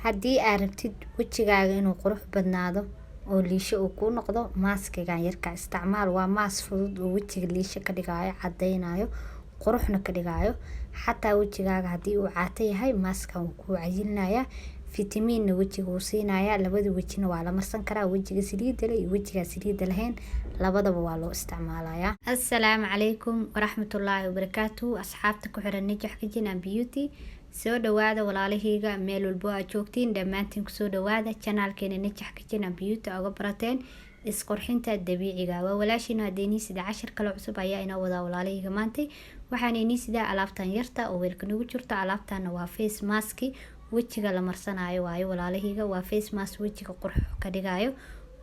haddii aad rabtid wejigaaga inuu qurux badnaado oo liisho uu kuu noqdo, maaskigan yarka isticmaal. Waa maas fudud oo wejiga liisho ka dhigaayo, cadeynayo, quruxna ka dhigaayo. xataa wejigaaga haddii uu caato yahay, maaskan wuu kuu cayilinayaa, fitamiinna wejiga wuu siinayaa. labada wejina waa la marsan karaa, wejiga saliida leh iyo wejiga saliida lahayn, labadaba waa loo isticmaalayaa. assalaamu calaykum waraxmatullaahi wabarakaatuhu. asxaabta ku xiran Najax Kitchen and Beauty, soo dhawaada walaalahayga meel walbo aad joogtiin, dhammaantiin kusoo dhawaada channelkeena Najax Kitchen and Beauty uga barateen isqurxinta dabiiciga. waa walaashina hadeeni sida cashir kale cusub ayaa inoo wadaa walaalahayga maantay. waxaan inii sida alaabtan yarta oo weelka nagu jirto. alaabtana waa face mask wejiga la marsanayo waayo walaalahayga. waa face mask wejiga qurux ka dhigayo,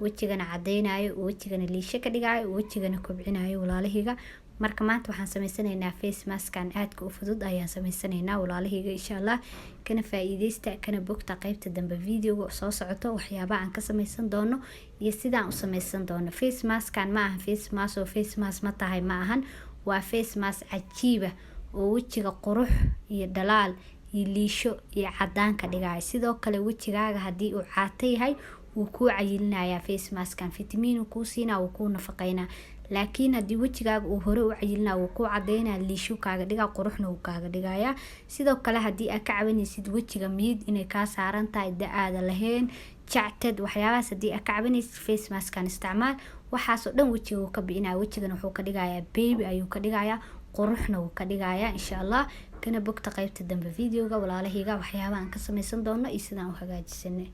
wejigana cadeynayo, wejigana liisho ka dhigayo, wejigana kobcinayo walaalahayga. marka maanta waxaan sameysanaynaa face maskan aadka u fudud ayaan sameysanaynaa walaalahayga. insha Allah kana faa'iideysta, kana bogta qaybta dambe videoga soo socoto waxyaabaha aan ka sameysan doono iyo sidaan u sameysan doono. face maskan ma aha face mask oo face mask ma tahay, ma ahan. waa face mask cajiiba oo wejiga qurux iyo dhalaal iyo liisho iyo cadaan ka dhigayo. sidoo kale wejigaaga haddii uu caato yahay wuu kuu cayilinayaa face maskan, fitamiin kuu siinaa, wuu kuu nafaqeynaa. laakiin haddii wejigaaga uu hore u cayilina wuu ku cadeynaa, liisho kaaga dhigaa, quruxna wuu kaaga dhigayaa. sidoo kale haddii aad ka cabanaysid wejiga miyid inay kaa saaran tahay, da-aada lahayn, jactad, waxyaabahaas haddii aad ka cabanaysid face maskan isticmaal. waxaasoo dhan wejiga wuu ka bi'inaa, wejigana wuxuu ka dhigayaa baby ayuu ka dhigayaa, quruxna wuu ka dhigayaa. insha Allah kana bogta qaybta dambe videoga walaalahayga waxyaabaha aan ka sameysan doono iyo sidaan u hagaajisanay.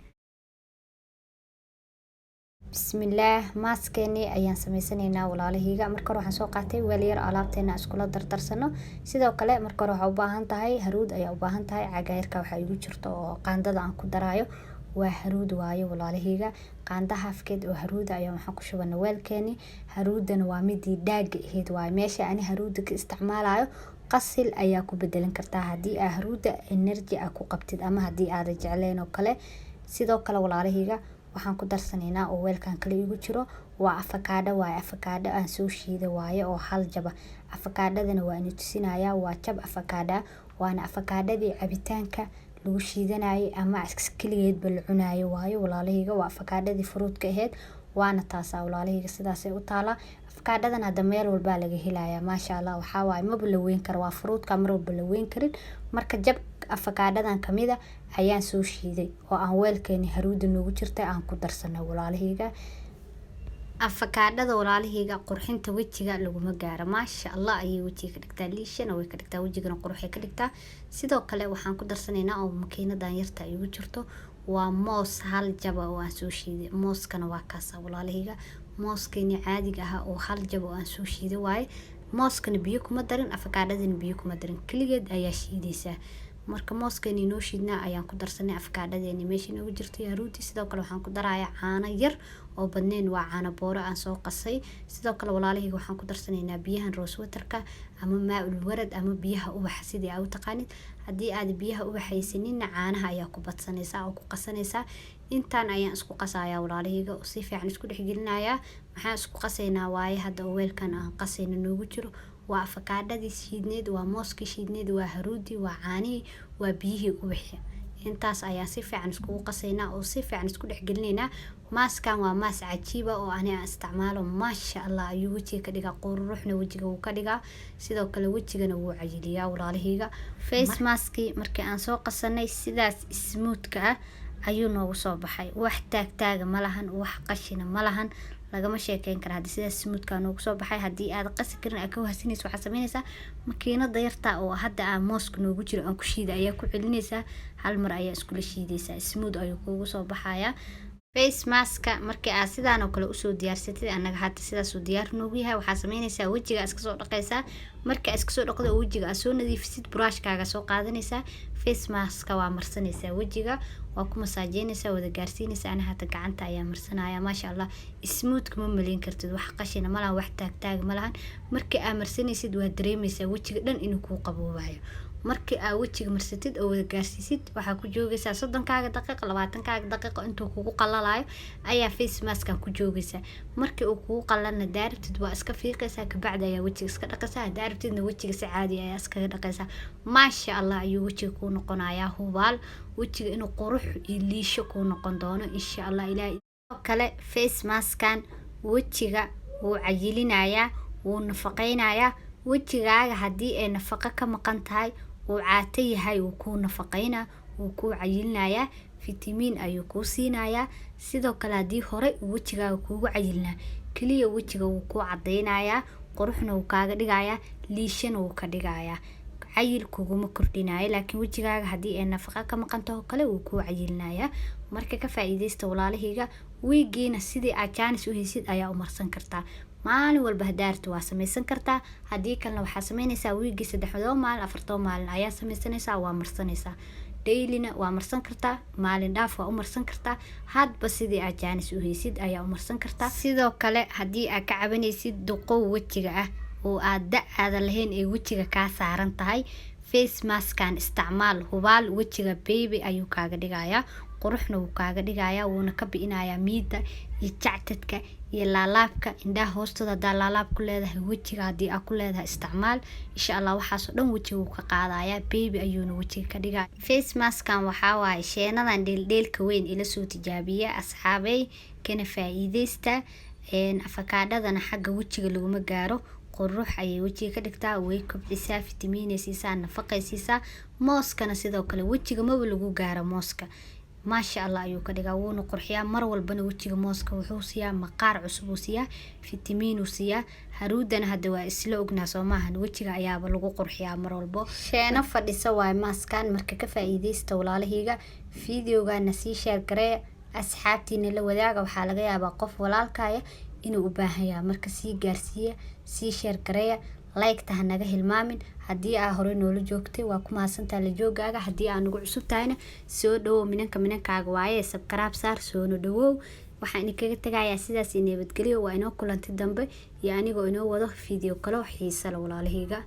bismillaah, maaskeeni ayaan sameysanaynaa walaalahayga. marka hore waxaan soo qaatay weel yar alaabteena iskula dardarsano. sidoo kale marka hore waxaa u baahan tahay haruud ayaa u baahan tahay. cagaarka waxaa igu jirto oo qaandada aan ku daraayo waa haruud waayo walaalahayga. qaanda hafkeed oo haruuda ayaa waxaan ku shubana weelkeeni. haruudana waa midii dhaaga ahayd waayo. meesha ani haruuda ka isticmaalayo qasil ayaa ku bedelan kartaa haddii aad haruuda energy ku qabtid ama haddii aad jecleen oo kale. sidoo kale walaalahayga waxaan ku darsanaynaa oo weelkan kale igu jiro waa afakaadho waaye. afakaadho aan soo shiiday waaye oo hal jaba. afakaadhadana waa ina tusinayaa waa jab afakaadha, waana afakaadhadii cabitaanka lagu shiidanayay ama keligeedba la cunaayo waayo walaalahayga. waa afakaadhadii fruudka ahayd, waana taasaa walaalahayga sidaasay u taalaa. afakaadhadan hadda meel walbaa laga helayaa maasha Allah. waxaa waaye maba la weyn karo, waa fruudka mar walba la weyn karin. marka jab afakaadhadan kamida ayaan soo shiiday oo aan weelkeeni haruuda noogu jirtay aan ku darsanay walaalahayga. afakaadhada walaalahayga qurxinta wejiga laguma gaaro, maasha Allah ayay wejiga ka dhigtaa, liishana way ka dhigtaa, wejigana quruxay ka dhigtaa. sidoo kale waxaan ku darsanaynaa oo makiinadan yarta igu jirto waa moos hal jaba oo aan soo shiiday. mooskana waa kaasa walaalahayga, mooskeeni caadiga ah oo hal jaba oo aan soo shiiday waaye. mooskana biyo kuma darin, afakaadhadana biyo kuma darin, keligeed ayaa shiidaysaa. marka mooskeeni noo shiidnaa ayaan ku darsanay afakaadhadeeni meesha noogu jirto iyo haruudii. sidoo kale waxaan ku darayaa caano yar oo badnayn, waa caano booro aan soo qasay. sidoo kale walaalahayga waxaan ku darsanaynaa biyahan rose waterka ama maa-ul warad ama biyaha ubaxa sidii aad u taqaanid. haddii aad biyaha ubaxaysanina caanaha ayaa ku badsanaysaa oo ku qasanaysaa. intaan ayaan isku qasayaa walaalahayga, si fiican isku dhexgelinayaa. maxaan isku qasaynaa waaye hadda oo weelkan aan qasayna noogu jiro waa afakaadhadii shiidneed, waa mooskii shiidneed, waa haruudii, waa caanihii, waa biyihii ubaxi. intaas ayaan si fiican iskugu qasaynaa oo si fiican isku dhexgelinaynaa. maaskan waa maas cajiiba oo ani aan isticmaalo, maasha Allah ayuu wejiga ka dhigaa, quruxna wejiga wuu ka dhigaa. sidoo kale wejigana wuu cayiliyaa walaalahayga. face maski markii aan soo qasanay sidaas smoothka ah ayuu noogu soo baxay. wax taagtaaga ma lahan, wax qashina ma lahan, lagama sheekeyn kara haddii sidaas smoothka noogu soo baxay. haddii aad qasi karin aad ka wahsanayso waxaad sameynaysaa makiinada yarta oo hadda aan mooska noogu jiro aan ku shiida ayaa ku celinaysaa, hal mar ayaa iskula shiidaysaa, smooth ayuu kuugu soo baxayaa. face maska markii aad sidaan oo kale usoo diyaarsatid, anaga hadda sidaas uu diyaar noogu yahay, waxaa sameynaysaa wejiga iska soo dhaqaysaa. marka iska soo dhaqdo oo wejiga aad soo nadiifisid, brushkaaga soo qaadanaysaa, face maska waa marsanaysaa wejiga, waa ku masaajeynaysaa, wada gaarsiinaysaa. ana hada gacanta ayaa marsanaya, maasha Allah smooth kuma maleyn kartid, wax qashina ma lahan, wax taagtaag ma lahan. markii aad marsanaysid waa dareemaysaa wejiga dhan inuu kuu qaboobayo. markii aad wejiga marsatid oo wada gaarsiisid waxaa ku joogaysaa 30 daqiiqo 20 daqiiqo intuu kugu qalalayo ayaa face mask ku joogaysaa. markii uu kugu qalana daarabtid waa iska fiiqaysaa, kabacdi ayaa wejiga iska dhaqaysaa. rabtidna wejiga si caadi ayaa iskaga dhaqaysaa. maasha allah ayuu wejiga kuu noqonayaa. hubaal wejiga inuu qurux iyo liisho kuu noqon doono insha allah. ilaahay kale face maskan wejiga wuu cayilinayaa, wuu nafaqeynayaa. wejigaaga haddii ay nafaqo ka maqan tahay, uu caato yahay, wuu kuu nafaqeynaa, wuu kuu cayilinayaa, fitamiin ayuu kuu siinayaa. sidoo kale haddii hore wejigaaga kuugu cayilnaa, kaliya wejiga wuu kuu cadeynayaa, quruxna wuu kaaga dhigayaa, liishana wuu ka dhigayaa. cayil kuguma kordhinayo, laakiin wejigaaga haddii ay nafaqo ka maqan tahay kale wuu kuu cayilinayaa. marka ka faa'iideysta walaalahayga. wiigiina sidii aad jaanis u haysid ayaa u marsan kartaa. maalin walba hadaartu waa samaysan kartaa. haddii kalena waxaa samaynaysaa wiigii 3 maalin 4 maalin ayaa samaysanaysaa, waa marsanaysaa. dailina waa marsan kartaa, maalin dhaaf waa u marsan kartaa. hadba sidii aad jaanis u haysid ayaa u marsan kartaa. sidoo kale haddii aad ka cabanaysid duqow wejiga ah oo aad da-aada lahayn ee wejiga kaa saaran tahay, face maskan isticmaal. hubaal wejiga baby ayuu kaaga dhigayaa, quruxna wuu kaaga dhigayaa, wuuna ka bi'inayaa miida iyo jactadka iyo laalaabka. indhaha hoostooda hadaa laalaab ku leedahay, wejiga haddii aad ku leedahay isticmaal. insha allah waxaasoo dhan wejiga wuu ka qaadayaa, baby ayuuna wejiga ka dhigaya. face maskan waxaa waaye sheenadan dheeldheelka weyn ila soo tijaabiya asxaabey, kana faa'iideysta. afakaadhadana xagga wejiga laguma gaaro, qurux ayay wejiga ka dhigtaa, way kobcisaa, fitamiinay siisaa, nafaqay siisaa. mooskana sidoo kale wejiga maba lagu gaaro mooska. maasha allah ayuu ka dhigaa, wuuna qurxiyaa. mar walbana wejiga mooska wuxuu siiyaa maqaar cusub, uu siiyaa fitamiin, uu siiyaa. haruudana hadda waa isla ognaa soo maahan, wejiga ayaaba lagu qurxiyaa mar walbo. sheeno fadhisa waay maaskan. marka ka faa'iideysta walaalahayga. fideogana sii sheer garee, asxaabtiina la wadaaga. waxaa laga yaabaa qof walaalkaya inuu u baahan yahay, marka sii gaarsiiya, sii sheer gareeya, like-ta ha naga hilmaamin. haddii aa hore noola joogtay waa ku mahadsantahay la joogaaga. haddii aa nagu cusub tahayna soo dhawow, minankaaga waaye, sabkaraab saar, soona dhawow. waxaan idinkaga tagayaa sidaas nabadgelyo. waa inoo kulanti dambe iyo anigoo inoo wado video kale oo xiiso leh walaalahayga.